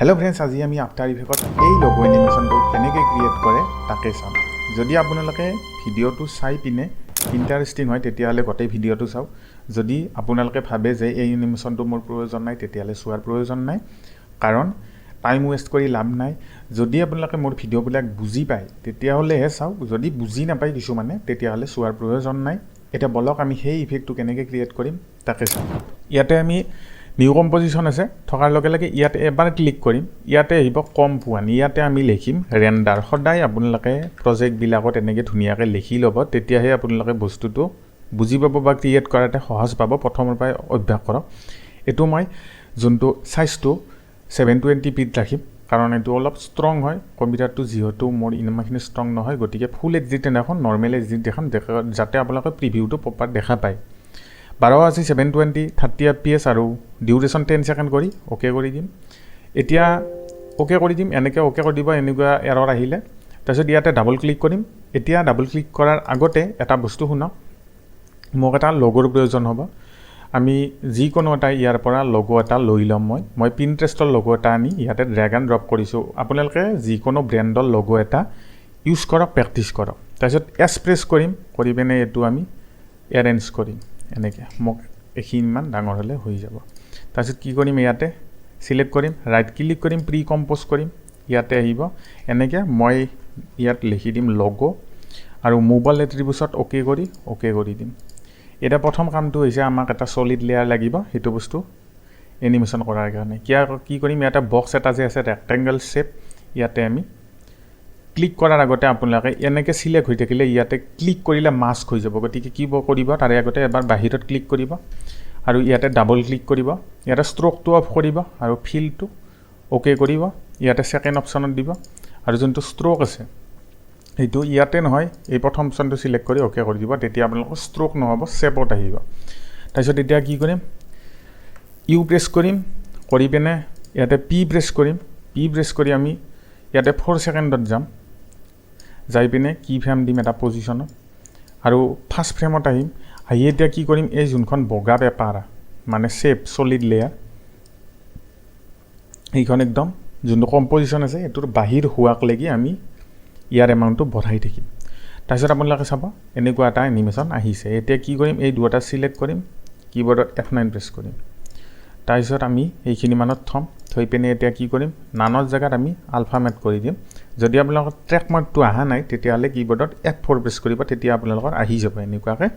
Hello friends, आज आमी after effect এই লোগো এনিমেশনটো কেনেকৈ ক্ৰিয়েট কৰে তাকে চাম। যদি আপোনালোকে ভিডিঅ'টো চাই পিনে ইন্টাৰেষ্টিং হয় তেতিয়াহ'লে গোটেই ভিডিঅ'টো চাওক। যদি আপোনালোকে ভাবে যে এই এনিমেশনটো মোৰ প্ৰয়োজন নাই তেতিয়াহ'লে চোৱাৰ প্ৰয়োজন নাই, কাৰণ টাইম ওয়েষ্ট কৰি লাভ নাই। যদি আপোনালোকে মোৰ ভিডিঅ'বিলাক বুজি পায় তেতিয়াহ'লেহে চাওক, যদি বুজি নাপায় কিছুমানে তেতিয়াহ'লে চোৱাৰ প্ৰয়োজন নাই। এটা বলক আমি সেই ইফেক্টটো কেনেকৈ ক্ৰিয়েট কৰিম তাকে চাম। ইয়াতে আমি নিউ কম্পোজিশন আছে থকাৰ লগে লগে ইয়াতে এবাৰ ক্লিক কৰিম। ইয়াতে আহিব কম্পোৱান, ইয়াতে আমি লিখিম ৰেন্ডাৰ। সদায় আপোনালোকে প্ৰজেক্টবিলাকত এনেকৈ ধুনীয়াকৈ লিখি ল'ব, তেতিয়াহে আপোনালোকে বস্তুটো বুজি পাব বা ক্ৰিয়েট কৰাতে সহজ পাব। প্ৰথমৰ পৰাই অভ্যাস কৰক। এইটো মই যোনটো চাইজটো 720p ৰাখিম, কাৰণ এইটো অলপ ষ্ট্ৰং হয়। কম্পিউটাৰটো যিহেতু মোৰ ইমানখিনি ষ্ট্ৰং নহয়, গতিকে ফুল এইচডি এখন নৰ্মেল এইচডি দেখাম, যাতে আপোনালোকে প্ৰিভিউটো প্ৰপাৰ দেখা পায়। 12 আছে 720 30 fps আৰু ডিউৰেশ্যন 10 সেকেন্ড কৰি ওকে কৰি দিম। এতিয়া ওকে কৰি দিম, এনেকৈ ওকে কৰি দিব এনেকুৱা এৰৰ আহিলে। তাৰপিছত ইয়াতে ডাবল ক্লিক কৰিম। এতিয়া ডাবল ক্লিক কৰাৰ আগতে এটা বস্তু শুনক, মোক এটা লগোৰ প্ৰয়োজন হ'ব। আমি যিকোনো এটা ইয়াৰ পৰা লগো এটা লৈ ল'ম। মই পিণ্টাৰেষ্টৰ লগো এটা আনি ইয়াতে ড্ৰেগ এণ্ড ড্ৰপ কৰিছোঁ। আপোনালোকে যিকোনো ব্ৰেণ্ডৰ লগো এটা ইউজ কৰক, প্ৰেক্টিচ কৰক। তাৰপিছত এছ প্ৰেছ কৰিম, কৰি পিনে এইটো আমি এৰেঞ্জ কৰিম এনেকৈ। মোক এইখিনিমান ডাঙৰ হ'লে হৈ যাব। তাৰপিছত কি কৰিম, ইয়াতে চিলেক্ট কৰিম, ৰাইট ক্লিক কৰিম, প্ৰি কম্প'জ কৰিম। ইয়াতে আহিব এনেকৈ মই ইয়াত লিখি দিম লগো আৰু মোবাইল এট্ৰিবিউটছত অ'কে কৰি দিম। এতিয়া প্ৰথম কামটো হৈছে আমাক এটা ছলিড লেয়াৰ লাগিব, সেইটো বস্তু এনিমেশ্যন কৰাৰ কাৰণে। কি কৰিম, ইয়াতে বক্স এটা যে আছে ৰেক্টেংগল শ্বেপ, ইয়াতে আমি ক্লিক কৰাৰ আগতে আপোনালোকে এনেকৈ চিলেক্ট হৈ থাকিলে ইয়াতে ক্লিক কৰিলে মাস্ক হৈ যাব। গতিকে কি কৰিব, তাৰে আগতে এবাৰ বাহিৰত ক্লিক কৰিব আৰু ইয়াতে ডাবল ক্লিক কৰিব। ইয়াতে ষ্ট্ৰ'কটো অফ কৰিব আৰু ফিলটো অ'কে কৰিব। ইয়াতে ছেকেণ্ড অপশ্যনত দিব আৰু যোনটো ষ্ট্ৰ'ক আছে সেইটো ইয়াতে নহয়, এই প্ৰথম অপশ্যনটো চিলেক্ট কৰি অ'কে কৰি দিব। তেতিয়া আপোনালোকৰ ষ্ট্ৰ'ক নহ'ব, শ্বেপত আহিব। তাৰপিছত এতিয়া কি কৰিম, ইউ প্ৰেছ কৰিম, কৰি পিনে ইয়াতে পি প্ৰেছ কৰিম। পি প্ৰেছ কৰি আমি ইয়াতে 4 ছেকেণ্ডত যাম, যাই পিনে কি ফ্ৰেম দিম এটা পজিশ্যনত আৰু ফাৰ্ষ্ট ফ্ৰেমত আহিম। আহি এতিয়া কি কৰিম, এই যোনখন বগা পেপাৰ মানে শ্বেপ ছলিড লেয়াৰ, এইখন একদম যোনটো কম্প'জিশ্যন আছে এইটোৰ বাহিৰ হোৱাক লাগি আমি ইয়াৰ এমাউণ্টটো বঢ়াই থাকিম। তাৰপিছত আপোনালোকে চাব এনেকুৱা এটা এনিমেশ্যন আহিছে। এতিয়া কি কৰিম, এই দুটা চিলেক্ট কৰিম, কীবৰ্ডত F9 প্ৰেছ কৰিম। তাৰপিছত আমি এইখিনি মানত থৈ পিনে এতিয়া কি কৰিম, নানৰ জেগাত আমি আলফামেট কৰি দিম। যদি আপোনালোকৰ ট্ৰেক মাৰ্কটো অহা নাই তেতিয়াহ'লে কীবৰ্ডত F4 প্ৰেছ কৰিব, তেতিয়া আপোনালোকৰ আহি যাব এনেকুৱাকৈ।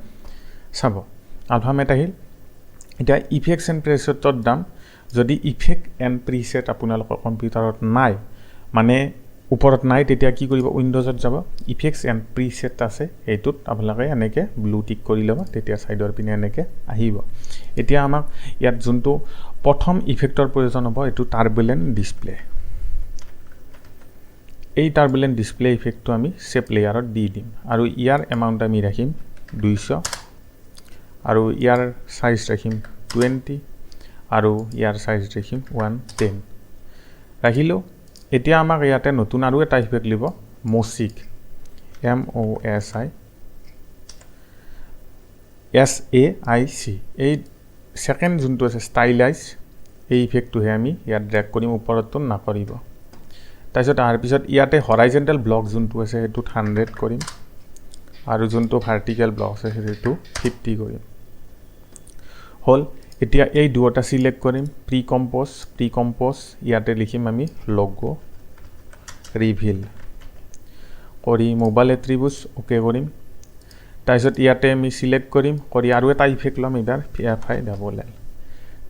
চাব আলফামেট আহিল। এতিয়া ইফেক্টছ এণ্ড প্ৰিছেটত দাম। যদি ইফেক্ট এণ্ড প্ৰিছেট আপোনালোকৰ কম্পিউটাৰত নাই, মানে ওপৰত নাই, তেতিয়া কি কৰিব, উইণ্ডোজত যাব, ইফেক্টছ এণ্ড প্ৰিছেট আছে, এইটোত আপোনালোকে এনেকৈ ব্লু টিক কৰি ল'ব, তেতিয়া ছাইডৰ পিনে এনেকৈ আহিব। এতিয়া আমাক ইয়াত যোনটো প্ৰথম ইফেক্টৰ প্ৰয়োজন হ'ব, এইটো টাৰ্বুলেণ্ট ডিছপ্লে। এই টাৰ্বুলেণ্ট ডিছপ্লে ইফেক্টটো আমি শ্বেপ লেয়াৰত দি দিম আৰু ইয়াৰ এমাউণ্ট আমি ৰাখিম 200 আৰু ইয়াৰ চাইজ ৰাখিম 20 আৰু ইয়াৰ চাইজ ৰাখিম 110 ৰাখিলোঁ। এতিয়া আমাক ইয়াতে নতুন আৰু এটা ইফেক্ট লিব, মচিক, MOSIC। এই ছেকেণ্ড যোনটো আছে ষ্টাইলাইজ, এই ইফেক্টটোহে আমি ইয়াত ড্ৰেগ কৰিম, ওপৰতটো নকৰিব। তাৰপিছত তাৰ পিছত ইয়াতে হৰাইজেণ্টেল ব্লক যোনটো আছে সেইটোত 100 কৰিম আৰু যোনটো ভাৰ্টিকেল ব্লক আছে সেইটো 50 কৰিম। হ'ল। এতিয়া এই দুটা চিলেক্ট কৰিম, প্ৰি কম্প'জ, ইয়াতে লিখিম আমি লগো ৰিভিল কৰি মোবাইল এট্ৰিবিউটছ অ'কে কৰিম। তাৰপিছত ইয়াতে আমি চিলেক্ট কৰিম, কৰি আৰু এটা ইফেক্ট ল'ম, এইবাৰ FILL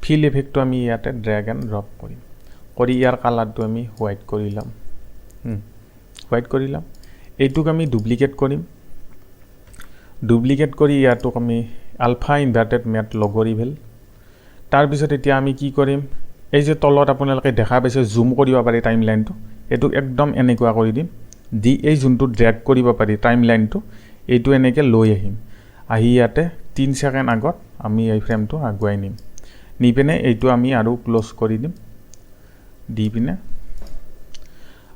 ফিল ইফেক্টটো আমি ইয়াতে ড্ৰেগ এণ্ড ড্ৰপ কৰিম, কৰি ইয়াৰ কালাৰটো আমি হোৱাইট কৰি ল'ম। এইটোক আমি ডুপ্লিকেট কৰিম, কৰি ইয়াতোক আমি আলফা ইনভাৰ্টেড মেট লগো ৰিভিল। তাৰপিছত এতিয়া আমি কি কৰিম, এই যে তলত আপোনালোকে দেখা পাইছে জুম কৰিব পাৰি টাইম লাইনটো, এইটো একদম এনেকুৱা কৰি দিম। দি এই যোনটো ড্ৰেগ কৰিব পাৰি টাইম লাইনটো, এইটো এনেকৈ লৈ আহিম। আহি ইয়াতে 3 ছেকেণ্ড আগত আমি এই ফ্ৰেমটো আগুৱাই নিম, নি পিনে এইটো আমি আৰু ক্ল'জ কৰি দিম। দি পিনে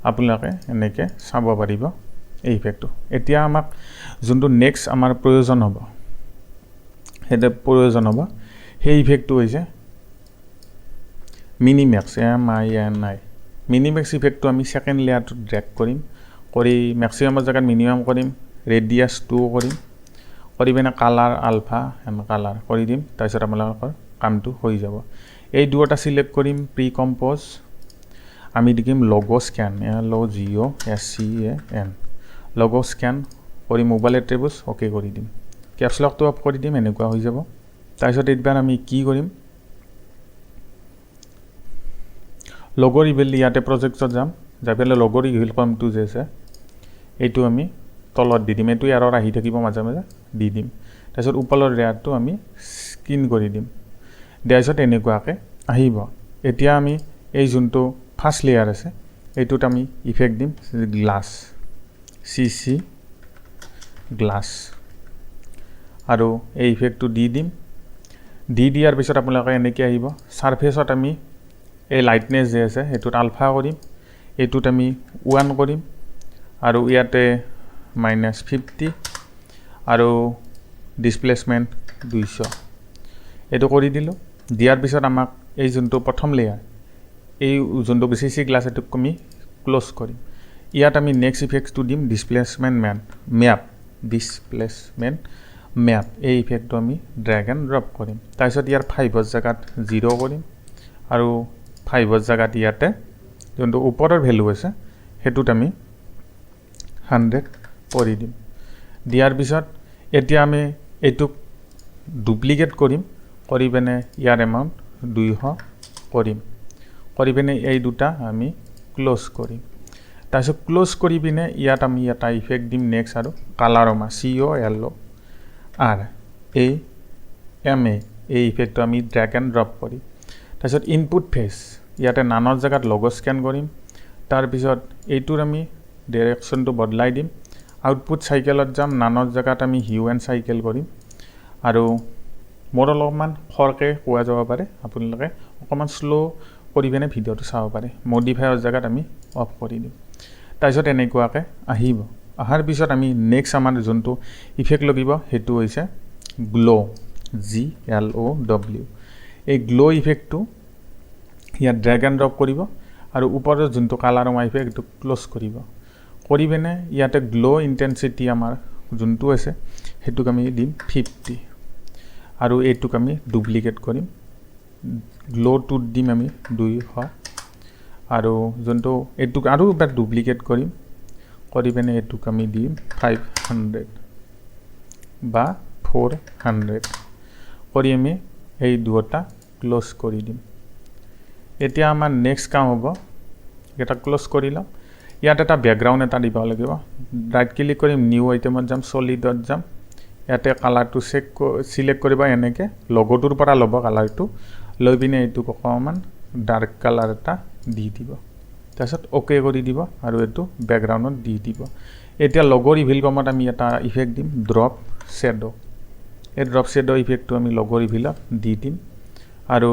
আপোনালোকে এনেকৈ চাব পাৰিব এই ইফেক্টটো। এতিয়া আমাক যোনটো নেক্সট আমাৰ প্ৰয়োজন হ'ব, সেই ইফেক্টটো হৈছে মিনিমেক্স, MINI। মিনিমেক্স ইফেক্টটো আমি সেকেন্ড লেয়াৰটো ড্ৰেগ কৰিম কৰি ম্যাক্সিমামৰ জায়গাত মিনিমাম কৰিম ৰেডিয়াস 2 কৰিম কৰি পিনে কালাৰ আলফা এণ্ড কালাৰ কৰি দিম তাৰপিছত আপোনালোকৰ কামটো হৈ যাব এই দুটা সিলেক্ট কৰিম প্ৰি কম্পোজ আমি দিম logo scan LOGOSCAN logo scan কৰি মোবাইল এট্ৰিবিউটস ওকে কৰি দিম ক্যাপছ লকটো অফ কৰি দিম এনেকুৱা হৈ যাব তাৰপিছত এইবাৰ আমি কি কৰিম লোগো ৰিভিল ইয়াতে প্ৰজেক্টত যাম যাই পেলাই লোগো ৰিভিল কমটো যে আছে এইটো আমি তলত দি দিম এইটো এৰৰ আহি থাকিব মাজে মাজে দি দিম তাৰপিছত ওপৰৰ লেয়াৰটো আমি স্কিন কৰি দিম দিয়াৰ পিছত এনেকুৱাকৈ আহিব এতিয়া আমি এই যোনটো ফাৰ্ষ্ট লেয়াৰ আছে এইটোত আমি ইফেক্ট দিম গ্লাছ CC গ্লাছ আৰু এই ইফেক্টটো দি দিম দি দিয়াৰ পিছত আপোনালোকে এনেকৈ আহিব সাৰফেসত আমি এই লাইটনেস যে আছে এইটোত আলফা কৰিম এইটোত আমি 1 কৰিম আৰু ইয়াতে -50 আৰু ডিসপ্লেসমেন্ট 200 এটো কৰি দিলো দিয়াৰ পিছত আমাক এই যোনটো প্ৰথম লেয়াৰ এই যোনটো CC গ্লাছ এটো আমি ক্লোজ কৰিম ইয়াত আমি নেক্সট ইফেক্টটো দিম ডিসপ্লেসমেন্ট ম্যাপ এই ইফেক্টটো আমি ড্র্যাগ এন্ড ড্রপ কৰিম তাৰপিছত ইয়াৰ 5 জায়গাত 0 কৰিম আৰু 5 জায়গাত ইয়াতে যোনটো ওপৰৰ ভ্যালু আছে হেতুত আমি 100 কৰি দিম দিয়াৰ পিছত এতিয়া আমি এটু ডুপ্লিকেট কৰিম কৰি পিনে ইয়াৰ এমাউন্ট 200 কৰিম কৰি পিনে এই দুটা আমি ক্লোজ কৰিম তাৰপিছত ক্লোজ কৰি পিনে ইয়াত আমি এটা ইফেক্ট দিম নেক্সট আৰু কালাৰমা COLORAMA এই ইফেক্টটো আমি ড্ৰ্যাগ এন্ড ড্ৰপ কৰিম তাৰপিছত ইনপুট ফেস ইয়াতে নানৰ জায়গাত লোগো স্ক্যান কৰিম তাৰ পিছত এইটোৰ আমি ডাইৰেকশনটো বদলাই দিম আউটপুট সাইকেলত যাম নানৰ জায়গাত আমি হিউ এন্ড সাইকেল কৰিম আৰু মোৰ অলপমান খৰকে কোৱা যাব পাৰে আপোনালোকে অকমান স্লো কৰি পিনে ভিডিওটো চাব পাৰে মডিফায়াৰ জায়গাত আমি অফ কৰি দিম তাৰপিছত এনেকুৱাকৈ আহিব আহাৰ পিছত আমি নেক্সট আমাৰ যোনটো ইফেক্ট লাগিব হেতু হৈছে গ্লো GLOW এই গ্লো ইফেক্টটো ইয়াত ড্র্যাগ এন্ড ড্রপ কৰিব আৰু ওপৰৰ যোনটো কালাৰমা ইফেক্ট এটো ক্লোজ কৰিব কৰি পিনে ইয়াতে গ্লো ইন্টেন্সিটি আমাৰ যোনটো আছে হেতুক আমি দিম 50 আৰু এইটোক আমি ডুপ্লিকেট কৰিম গ্লো টু দিম আমি 200 আৰু যোনটো এইটোক আৰু এবাৰ ডুপ্লিকেট কৰিম কৰি পিনে এইটোক আমি দিম 500 বা 400 কৰি আমি এই দুটা ক্লোজ কৰি দিম এতিয়া আমাৰ নেক্সট কাম হ'ব এটা ক্লোজ কৰিলাম ইয়াত এটা ব্যাকগ্ৰাউণ্ড এটা দিব লাগিব ৰাইট ক্লিক কৰিম নিউ আইটেমত যাম সলিডত যাম ইয়াতে কালাৰটো সিলেক্ট কৰিবা এনেকে লোগোটোৰ পৰা ল'ব কালাৰটো লৈ পিনে এইটো অকমান ডাৰ্ক কালাৰ এটা দি দিব তাৰপিছত ওকে কৰি দিব আৰু এটো ব্যাকগ্ৰাউণ্ডত দি দিব এতিয়া লোগো ৰিভিল কমত আমি এটা ইফেক্ট দিম ড্ৰপ শ্যাডো এই ড্ৰপ শ্যাডো ইফেক্টটো আমি লোগো ৰিভিলত দি দিম আৰু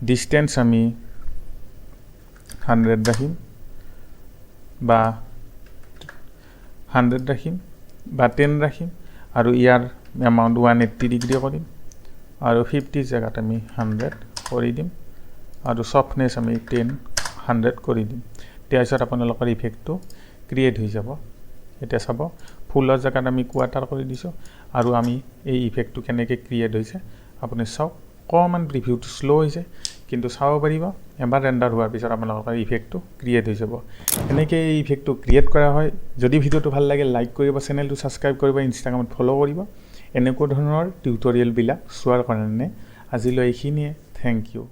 ডিসটেন্স আমি 100 ৰাখিম বা 100 ৰাখিম বা 10 ৰাখিম আৰু ইয়াৰ এমাউন্ট 180 ডিগ্ৰী কৰিম আৰু 50 জায়গাত আমি 100 কৰি দিম আৰু সফটনেস আমি 100 কৰি দিম তাৰপিছত আপোনালোকৰ ইফেক্টটো ক্ৰিয়েট হৈ যাব এটা চাব ফুলৰ জায়গাত আমি কোৱাটাৰ কৰি দিছো আৰু আমি এই ইফেক্টটো কেনেকৈ ক্ৰিয়েট হৈছে আপুনি চাওক কমন প্ৰিভিউটো স্লো হৈছে কিন্তু চাব পাৰিব এবাৰ ৰেন্ডাৰ হোৱাৰ পিছত আপোনালোকৰ ইফেক্টটো ক্ৰিয়েট হৈ যাব এনেকৈ এই ইফেক্টটো ক্ৰিয়েট কৰা হয় যদি ভিডিওটো ভাল লাগে লাইক কৰিব চেনেলটো সাবস্ক্ৰাইব কৰিব ইনষ্টাগ্ৰামত ফলো কৰিব এনেকুৱা ধৰণৰ টিউটৰিয়েল বিলাক চোৱাৰ কাৰণে আজিলৈ এইখিনিয়ে থ্যাংক ইউ